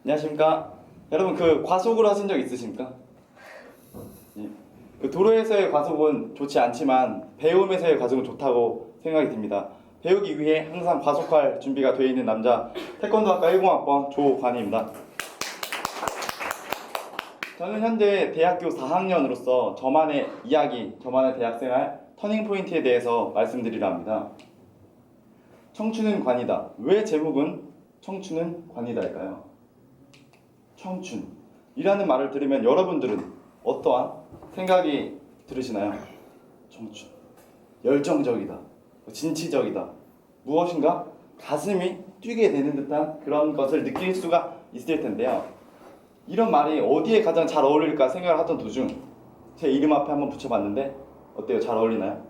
안녕하십니까. 여러분 그 과속을 하신 적 있으십니까? 예. 그 도로에서의 과속은 좋지 않지만 배움에서의 과속은 좋다고 생각이 듭니다. 배우기 위해 항상 과속할 준비가 되어 있는 남자 태권도학과 10학번 조관희입니다. 저는 현재 대학교 4학년으로서 저만의 이야기, 저만의 대학생활 터닝포인트에 대해서 말씀드리려 합니다. 청춘은 관이다. 왜 제목은 청춘은 관이다일까요? 청춘이라는 말을 들으면 여러분들은 어떠한 생각이 들으시나요? 청춘, 열정적이다, 진취적이다, 무엇인가 가슴이 뛰게 되는 듯한 그런 것을 느낄 수가 있을 텐데요. 이런 말이 어디에 가장 잘 어울릴까 생각을 하던 도중 제 이름 앞에 한번 붙여봤는데 어때요? 잘 어울리나요?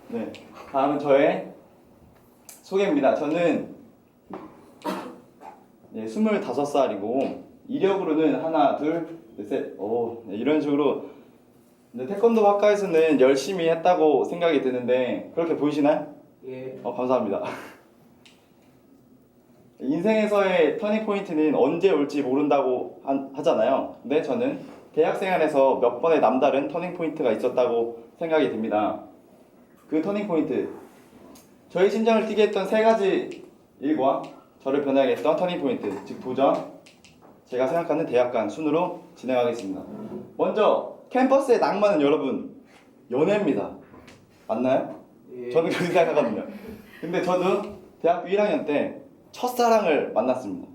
네, 다음은 저의 소개입니다. 저는 25살이고 이력으로는 하나, 둘, 셋, 이런 식으로 태권도 학과에서는 열심히 했다고 생각이 드는데 그렇게 보이시나요? 예. 감사합니다. 인생에서의 터닝포인트는 언제 올지 모른다고 하잖아요. 근데 저는 대학생활에서 몇 번의 남다른 터닝포인트가 있었다고 생각이 듭니다. 그 터닝포인트, 저의 심장을 뛰게 했던 세 가지 일과 저를 변하게 했던 터닝포인트, 즉 도전, 제가 생각하는 대학 간 순으로 진행하겠습니다. 먼저 캠퍼스의 낭만은 여러분 연애입니다. 맞나요? 예. 저는 그렇게 생각하거든요. 근데 저도 대학교 1학년 때 첫사랑을 만났습니다.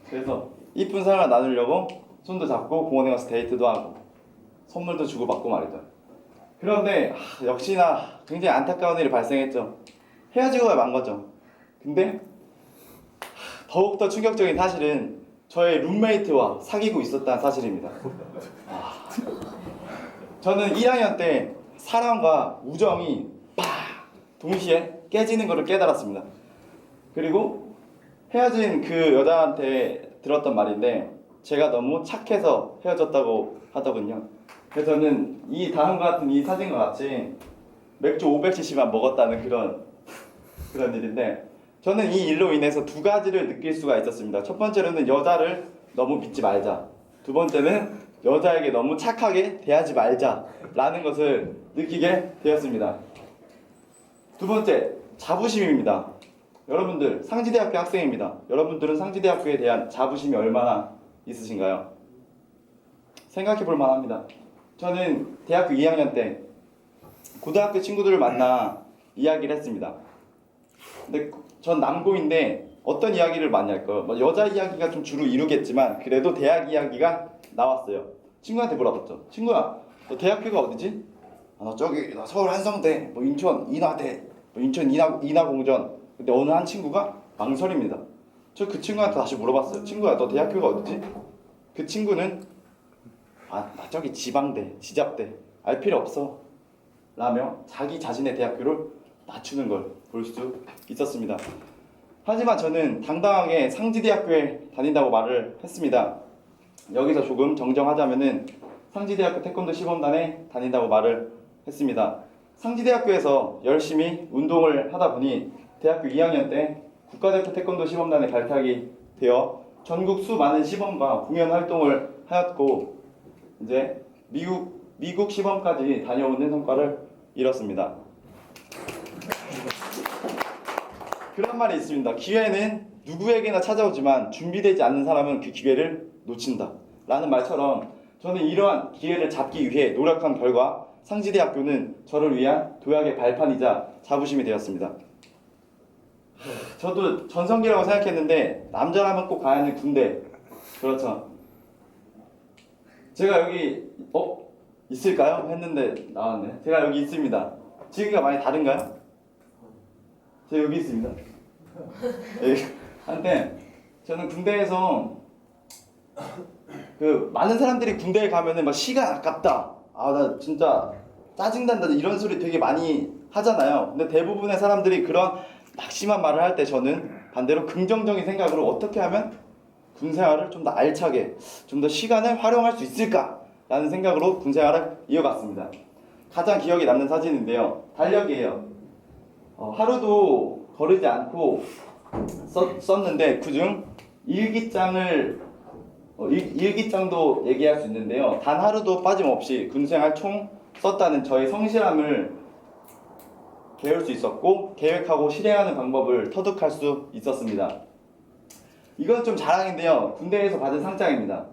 그래서 이쁜 사랑을 나누려고 손도 잡고 공원에 가서 데이트도 하고 선물도 주고받고 말이죠. 그런데 역시나 굉장히 안타까운 일이 발생했죠. 헤어지고 만 거죠. 근데 더욱더 충격적인 사실은 저의 룸메이트와 사귀고 있었다는 사실입니다. 저는 1학년 때 사랑과 우정이 동시에 깨지는 것을 깨달았습니다. 그리고 헤어진 그 여자한테 들었던 말인데 제가 너무 착해서 헤어졌다고 하더군요. 그래서 저는 이 다음과 같은 이 사진과 같이 맥주 500cc만 먹었다는 그런 일인데 저는 이 일로 인해서 두 가지를 느낄 수가 있었습니다. 첫 번째로는 여자를 너무 믿지 말자. 두 번째는 여자에게 너무 착하게 대하지 말자라는 것을 느끼게 되었습니다. 두 번째, 자부심입니다. 여러분들 상지대학교 학생입니다. 여러분들은 상지대학교에 대한 자부심이 얼마나 있으신가요? 생각해 볼 만합니다. 저는 대학교 2학년 때 고등학교 친구들을 만나 이야기를 했습니다. 근데 전 남고인데 어떤 이야기를 많이 할까요? 여자 이야기가 좀 주로 이루겠지만 그래도 대학 이야기가 나왔어요. 친구한테 물어봤죠. 친구야, 너 대학교가 어디지? 나 저기 나 서울 한성대, 인천 인하대, 인천 인하공전. 근데 어느 한 친구가 망설입니다. 저 그 친구한테 다시 물어봤어요. 친구야, 너 대학교가 어디지? 그 친구는 나 저기 지방대, 지잡대, 알 필요 없어 라며 자기 자신의 대학교를 낮추는 걸 볼 수 있었습니다. 하지만 저는 당당하게 상지대학교에 다닌다고 말을 했습니다. 여기서 조금 정정하자면은 상지대학교 태권도 시범단에 다닌다고 말을 했습니다. 상지대학교에서 열심히 운동을 하다 보니 대학교 2학년 때 국가대표 태권도 시범단에 발탁이 되어 전국 수많은 시범과 공연 활동을 하였고 이제 미국 시범까지 다녀오는 성과를 이뤘습니다. 그런 말이 있습니다. 기회는 누구에게나 찾아오지만 준비되지 않는 사람은 그 기회를 놓친다 라는 말처럼 저는 이러한 기회를 잡기 위해 노력한 결과 상지대학교는 저를 위한 도약의 발판이자 자부심이 되었습니다. 저도 전성기라고 생각했는데 남자라면 꼭 가야 하는 군대, 그렇죠. 제가 여기 있을까요? 했는데 나왔네. 제가 여기 있습니다. 지금과 많이 다른가요? 제가 여기 있습니다. 한때 저는 군대에서 많은 사람들이 군대에 가면은 막 시간 아깝다, 나 진짜 짜증난다 이런 소리 되게 많이 하잖아요. 근데 대부분의 사람들이 그런 낙심한 말을 할 때 저는 반대로 긍정적인 생각으로 어떻게 하면 군생활을 좀 더 알차게, 좀 더 시간을 활용할 수 있을까 라는 생각으로 군생활을 이어갔습니다. 가장 기억에 남는 사진인데요, 달력이에요. 하루도 거르지 않고 썼는데 그중 일기장도 얘기할 수 있는데요. 단 하루도 빠짐없이 군생활 총 썼다는 저의 성실함을 배울 수 있었고 계획하고 실행하는 방법을 터득할 수 있었습니다. 이건 좀 자랑인데요. 군대에서 받은 상장입니다.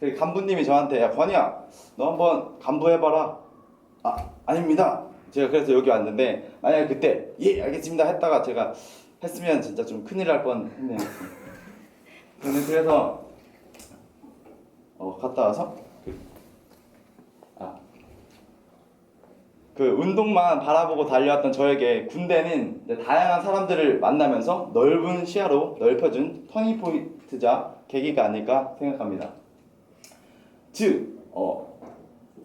그 간부님이 저한테 야 권이야 너 한번 간부 해봐라. 아닙니다. 제가 그래서 여기 왔는데 만약에 그때 예 알겠습니다 했다가 제가 했으면 진짜 좀 큰일 날 뻔했네요. 저는 그래서 갔다 와서 그 운동만 바라보고 달려왔던 저에게 군대는 이제 다양한 사람들을 만나면서 넓은 시야로 넓혀준 터닝포인트자 계기가 아닐까 생각합니다. 즉,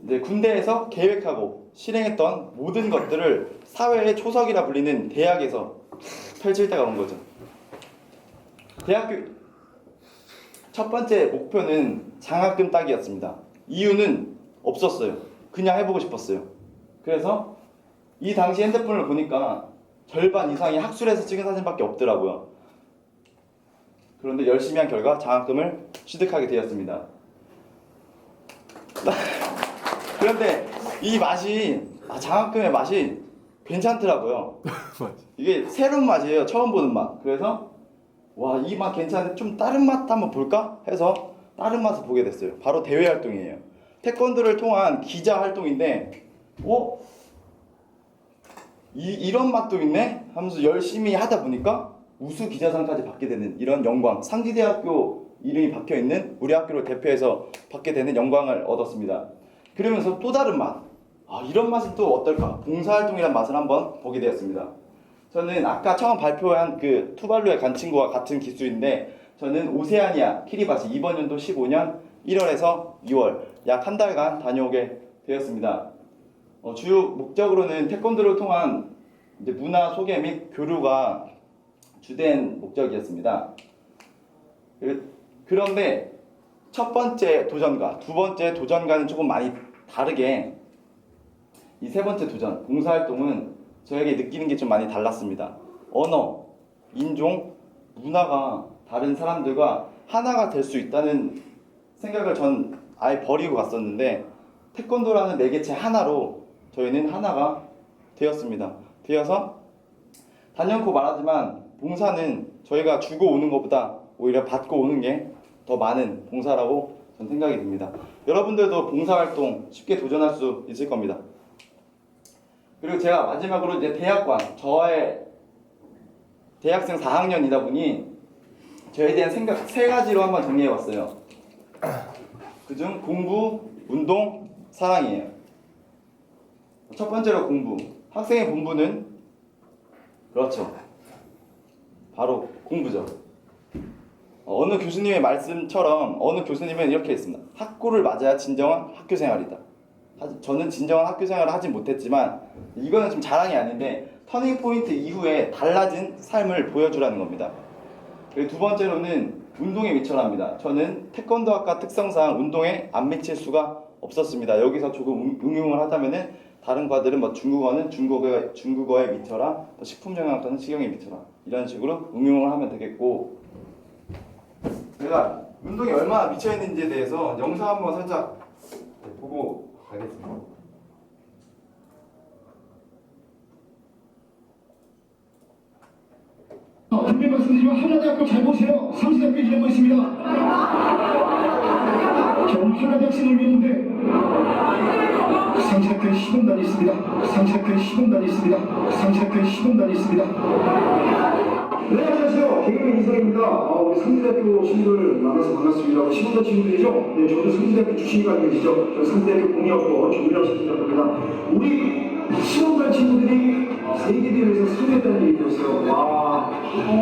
이제 군대에서 계획하고 실행했던 모든 것들을 사회의 초석이라 불리는 대학에서 펼칠 때가 온 거죠. 대학교 첫 번째 목표는 장학금 따기였습니다. 이유는 없었어요. 그냥 해보고 싶었어요. 그래서 이 당시 핸드폰을 보니까 절반 이상이 학술에서 찍은 사진밖에 없더라고요. 그런데 열심히 한 결과 장학금을 취득하게 되었습니다. 그런데 이 맛이 장학금의 맛이 괜찮더라고요. 이게 새로운 맛이에요. 처음 보는 맛. 그래서 와, 이 맛 괜찮은데 좀 다른 맛 한번 볼까 해서 다른 맛을 보게 됐어요. 바로 대외 활동이에요. 태권도를 통한 기자 활동인데 이런 맛도 있네 하면서 열심히 하다 보니까 우수 기자상까지 받게 되는 이런 영광, 상지대학교 이름이 박혀있는 우리 학교를 대표해서 받게 되는 영광을 얻었습니다. 그러면서 또 다른 맛, 이런 맛은 또 어떨까? 봉사활동이란 맛을 한번 보게 되었습니다. 저는 아까 처음 발표한 그 투발루의 간 친구와 같은 기수인데 저는 오세아니아 키리바시 이번 연도 15년 1월에서 2월 약 한 달간 다녀오게 되었습니다. 주요 목적으로는 태권도를 통한 이제 문화 소개 및 교류가 주된 목적이었습니다. 그런데 첫 번째 도전과 두 번째 도전과는 조금 많이 다르게 이 세 번째 도전, 봉사활동은 저에게 느끼는 게 좀 많이 달랐습니다. 언어, 인종, 문화가 다른 사람들과 하나가 될 수 있다는 생각을 전 아예 버리고 갔었는데 태권도라는 매개체 하나로 저희는 하나가 되었습니다. 되어서 단연코 말하지만 봉사는 저희가 주고 오는 것보다 오히려 받고 오는 게 더 많은 봉사라고 전 생각이 듭니다. 여러분들도 봉사활동 쉽게 도전할 수 있을 겁니다. 그리고 제가 마지막으로 이제 대학관, 저의 대학생 4학년이다 보니 저에 대한 생각 세 가지로 한번 정리해봤어요. 그중 공부, 운동, 사랑이에요. 첫 번째로 공부. 학생의 본분은 그렇죠. 바로 공부죠. 어느 교수님의 말씀처럼 어느 교수님은 이렇게 했습니다. 학고를 맞아야 진정한 학교 생활이다. 저는 진정한 학교 생활을 하진 못했지만 이거는 좀 자랑이 아닌데 터닝 포인트 이후에 달라진 삶을 보여주라는 겁니다. 그리고 두 번째로는 운동에 미쳐랍니다. 저는 태권도학과 특성상 운동에 안 미칠 수가 없었습니다. 여기서 조금 응용을 하자면은 다른 과들은 뭐 중국어는 중국어에 미쳐라, 식품영양학과는 식용에 미쳐라 이런 식으로 응용을 하면 되겠고 제가 운동에 얼마나 미쳐 있는지에 대해서 영상 한번 살짝 보고 가겠습니다. 분명히 말씀드리지만 한라대학교 잘 보세요. 상시대학교 이름고 있습니다. 전 한라대학 신입이었는데 상시대학교에 시범단이 있습니다. 상시대학교에 시범단이 있습니다. 상시대학교에 시범단이 있습니다. 네, 안녕하세요. 개그맨 이상입니다. 우리 상지대학교 친구들 만나서 반갑습니다. 시범단 친구들이죠? 네, 저도 상지대학교 출신이 아니시죠? 저는 상지대학교 공이학과 정유라고 생각합니다. 우리 시범단 친구들이 세계대회에서 승리했다는 얘기 들었어요. 와,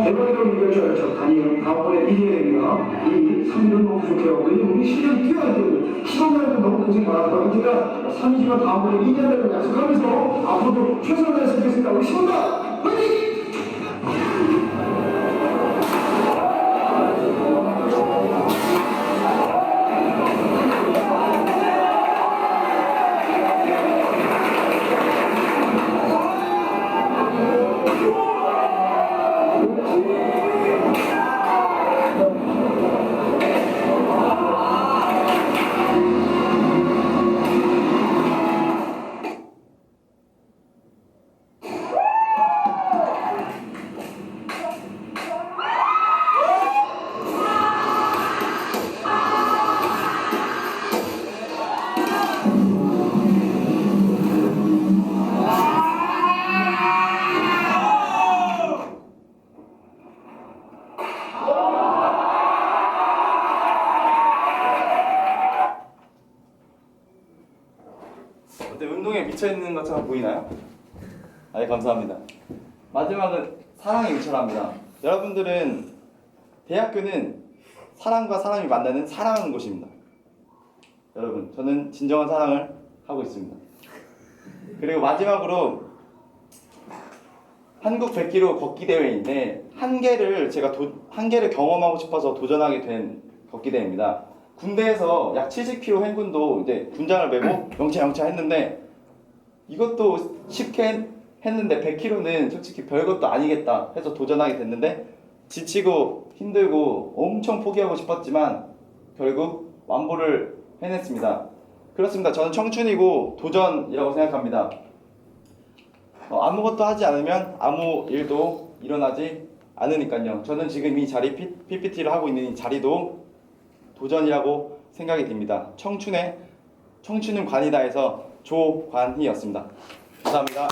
대박이라고 얘기할 줄 알았죠. 아니, 다음번에 이겨야 됩니다. 이 3년 너무 부족해요. 왜냐면 우리 실력이 뛰어야 돼요. 시범단에도 너무 고생 많았다고 제가 3시간 다음번에 2년을 약속하면서 앞으로도 최선을 다해서 하겠습니다. 우리 시범단 화이팅! 묻혀 있는 것처럼 보이나요? 네, 감사합니다. 마지막은 사랑의 유철합니다. 여러분들은 대학교는 사람과 사람이 만나는 사랑하는 곳입니다. 여러분, 저는 진정한 사랑을 하고 있습니다. 그리고 마지막으로 한국 100km 걷기 대회인데 한 개를 경험하고 싶어서 도전하게 된 걷기 대회입니다. 군대에서 약 70km 행군도 이제 군장을 메고 영차 했는데 이것도 쉽게 했는데 100km는 솔직히 별것도 아니겠다 해서 도전하게 됐는데 지치고 힘들고 엄청 포기하고 싶었지만 결국 완보를 해냈습니다. 그렇습니다. 저는 청춘이고 도전이라고 생각합니다. 아무것도 하지 않으면 아무 일도 일어나지 않으니까요. 저는 지금 이 자리 PPT를 하고 있는 이 자리도 도전이라고 생각이 듭니다. 청춘은 관이다 해서 조관희였습니다. 감사합니다.